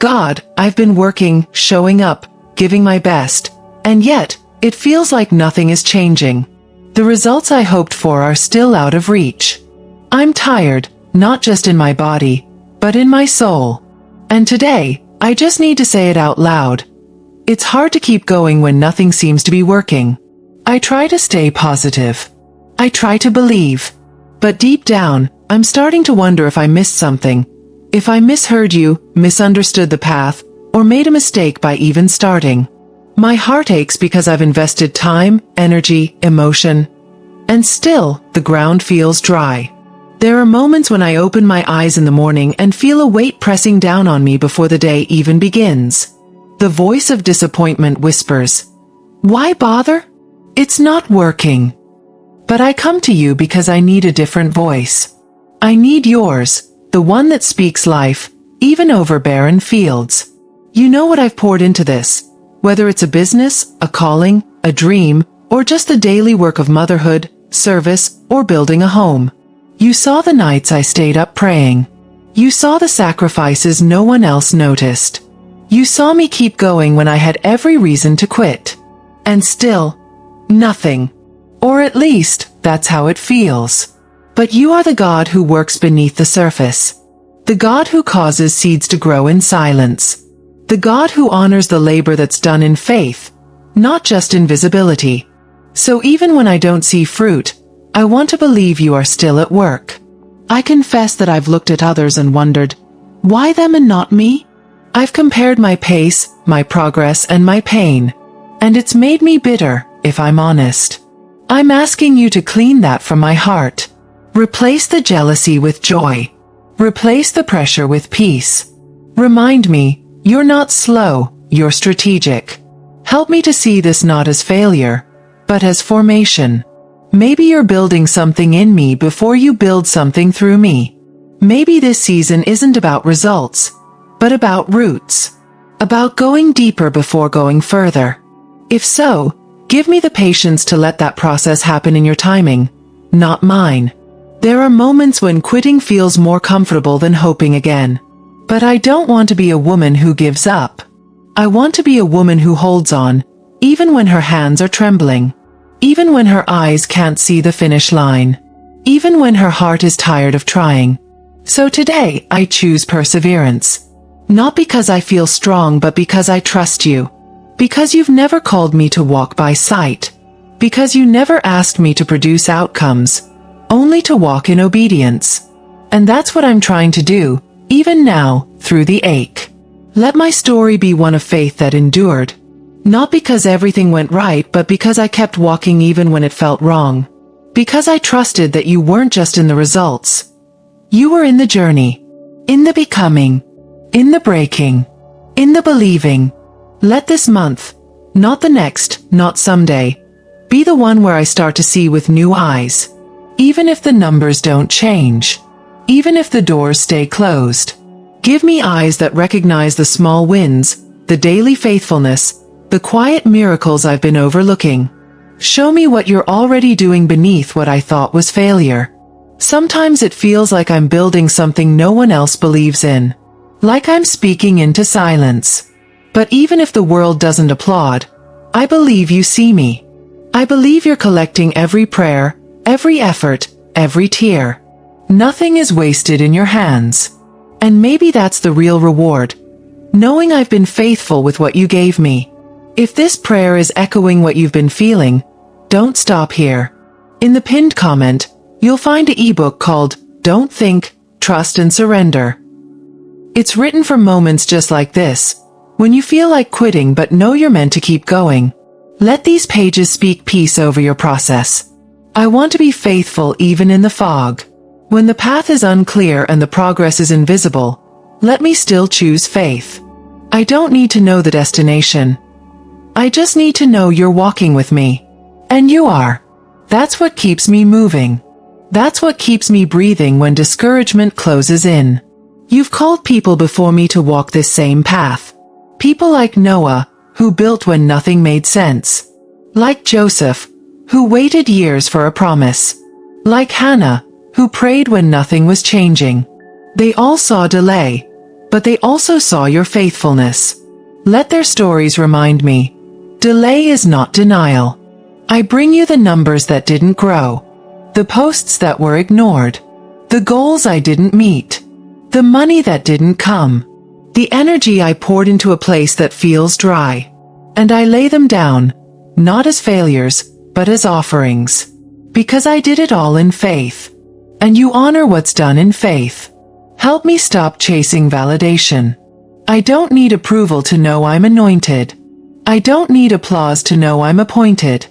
God, I've been working, showing up, giving my best, and yet, it feels like nothing is changing. The results I hoped for are still out of reach. I'm tired, not just in my body, but in my soul. And today, I just need to say it out loud. It's hard to keep going when nothing seems to be working. I try to stay positive. I try to believe. But deep down, I'm starting to wonder if I missed something. If I misheard you, misunderstood the path, or made a mistake by even starting. My heart aches because I've invested time, energy, emotion, and still, the ground feels dry. There are moments when I open my eyes in the morning and feel a weight pressing down on me before the day even begins. The voice of disappointment whispers, "Why bother? It's not working." But I come to you because I need a different voice. I need yours, the one that speaks life, even over barren fields. You know what I've poured into this, whether it's a business, a calling, a dream, or just the daily work of motherhood, service, or building a home. You saw the nights I stayed up praying. You saw the sacrifices no one else noticed. You saw me keep going when I had every reason to quit. And still, nothing. Or at least, that's how it feels. But you are the God who works beneath the surface. The God who causes seeds to grow in silence. The God who honors the labor that's done in faith, not just in visibility. So even when I don't see fruit, I want to believe you are still at work. I confess that I've looked at others and wondered, why them and not me? I've compared my pace, my progress, and my pain. And it's made me bitter, if I'm honest. I'm asking you to clean that from my heart. Replace the jealousy with joy. Replace the pressure with peace. Remind me, you're not slow, you're strategic. Help me to see this not as failure, but as formation. Maybe you're building something in me before you build something through me. Maybe this season isn't about results, but about roots. About going deeper before going further. If so, give me the patience to let that process happen in your timing, not mine. There are moments when quitting feels more comfortable than hoping again. But I don't want to be a woman who gives up. I want to be a woman who holds on, even when her hands are trembling. Even when her eyes can't see the finish line. Even when her heart is tired of trying. So today, I choose perseverance. Not because I feel strong, but because I trust you. Because you've never called me to walk by sight. Because you never asked me to produce outcomes, only to walk in obedience. And that's what I'm trying to do, even now, through the ache. Let my story be one of faith that endured. Not because everything went right, but because I kept walking even when it felt wrong. Because I trusted that you weren't just in the results. You were in the journey. In the becoming. In the breaking. In the believing. Let this month, not the next, not someday, be the one where I start to see with new eyes. Even if the numbers don't change. Even if the doors stay closed. Give me eyes that recognize the small wins, the daily faithfulness, the quiet miracles I've been overlooking. Show me what you're already doing beneath what I thought was failure. Sometimes it feels like I'm building something no one else believes in. Like I'm speaking into silence. But even if the world doesn't applaud, I believe you see me. I believe you're collecting every prayer, every effort, every tear. Nothing is wasted in your hands. And maybe that's the real reward. Knowing I've been faithful with what you gave me. If this prayer is echoing what you've been feeling, don't stop here. In the pinned comment, you'll find an ebook called Don't Think, Trust and Surrender. It's written for moments just like this, when you feel like quitting but know you're meant to keep going. Let these pages speak peace over your process. I want to be faithful even in the fog. When the path is unclear and the progress is invisible, let me still choose faith. I don't need to know the destination. I just need to know you're walking with me. And you are. That's what keeps me moving. That's what keeps me breathing when discouragement closes in. You've called people before me to walk this same path. People like Noah, who built when nothing made sense. Like Joseph, who waited years for a promise. Like Hannah, who prayed when nothing was changing. They all saw delay, but they also saw your faithfulness. Let their stories remind me, delay is not denial. I bring you the numbers that didn't grow, the posts that were ignored, the goals I didn't meet, the money that didn't come, the energy I poured into a place that feels dry. And I lay them down, not as failures, but as offerings. Because I did it all in faith. And you honor what's done in faith. Help me stop chasing validation. I don't need approval to know I'm anointed. I don't need applause to know I'm appointed.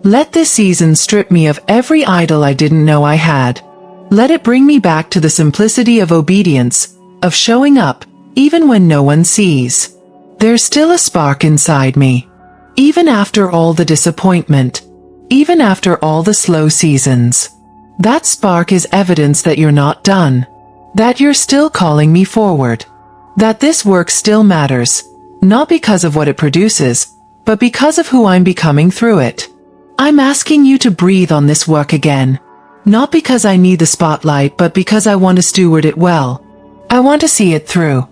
Let this season strip me of every idol I didn't know I had. Let it bring me back to the simplicity of obedience, of showing up, even when no one sees. There's still a spark inside me. Even after all the disappointment. Even after all the slow seasons. That spark is evidence that you're not done. That you're still calling me forward. That this work still matters. Not because of what it produces, but because of who I'm becoming through it. I'm asking you to breathe on this work again. Not because I need the spotlight, but because I want to steward it well. I want to see it through.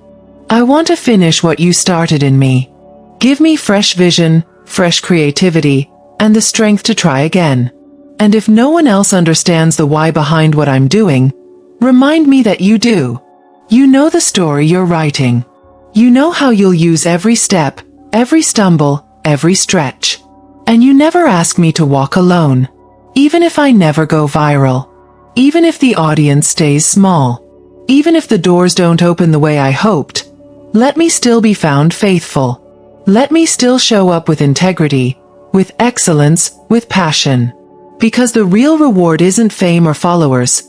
I want to finish what you started in me. Give me fresh vision, fresh creativity, and the strength to try again. And if no one else understands the why behind what I'm doing, remind me that you do. You know the story you're writing. You know how you'll use every step, every stumble, every stretch. And you never ask me to walk alone. Even if I never go viral. Even if the audience stays small. Even if the doors don't open the way I hoped. Let me still be found faithful. Let me still show up with integrity, with excellence, with passion. Because the real reward isn't fame or followers.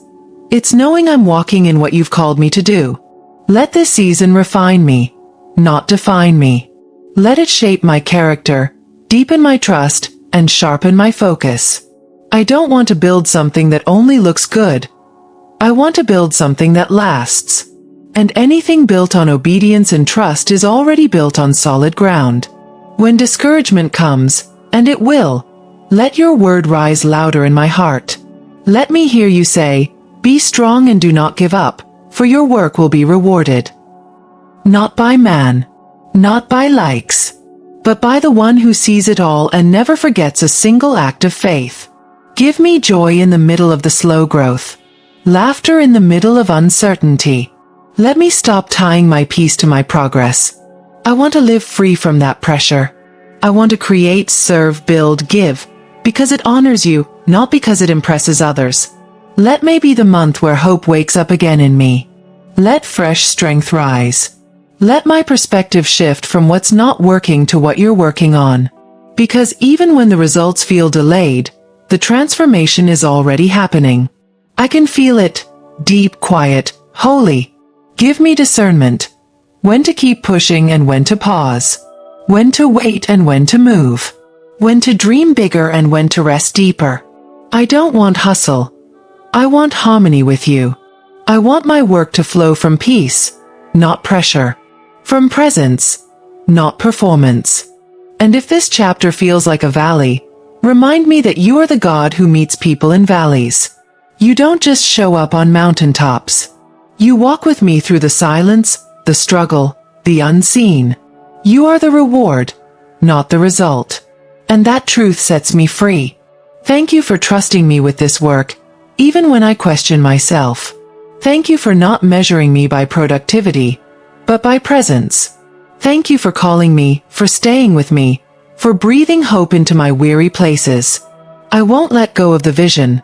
It's knowing I'm walking in what you've called me to do. Let this season refine me, not define me. Let it shape my character, deepen my trust, and sharpen my focus. I don't want to build something that only looks good. I want to build something that lasts. And anything built on obedience and trust is already built on solid ground. When discouragement comes, and it will, let your word rise louder in my heart. Let me hear you say, be strong and do not give up, for your work will be rewarded. Not by man, not by likes, but by the one who sees it all and never forgets a single act of faith. Give me joy in the middle of the slow growth, laughter in the middle of uncertainty. Let me stop tying my peace to my progress. I want to live free from that pressure. I want to create, serve, build, give, because it honors you, not because it impresses others. Let May be the month where hope wakes up again in me. Let fresh strength rise. Let my perspective shift from what's not working to what you're working on. Because even when the results feel delayed, the transformation is already happening. I can feel it, deep, quiet, holy. Give me discernment. When to keep pushing and when to pause. When to wait and when to move. When to dream bigger and when to rest deeper. I don't want hustle. I want harmony with you. I want my work to flow from peace, not pressure. From presence, not performance. And if this chapter feels like a valley, remind me that you are the God who meets people in valleys. You don't just show up on mountaintops. You walk with me through the silence, the struggle, the unseen. You are the reward, not the result. And that truth sets me free. Thank you for trusting me with this work, even when I question myself. Thank you for not measuring me by productivity, but by presence. Thank you for calling me, for staying with me, for breathing hope into my weary places. I won't let go of the vision,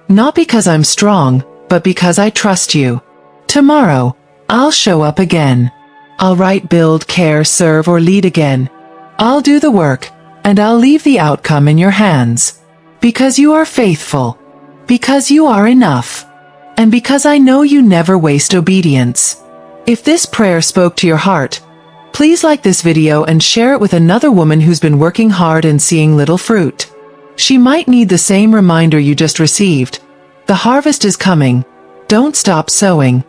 not because I'm strong, but because I trust you. Tomorrow, I'll show up again. I'll write, build, care, serve, or lead again. I'll do the work, and I'll leave the outcome in your hands. Because you are faithful. Because you are enough. And because I know you never waste obedience. If this prayer spoke to your heart, please like this video and share it with another woman who's been working hard and seeing little fruit. She might need the same reminder you just received. The harvest is coming. Don't stop sowing.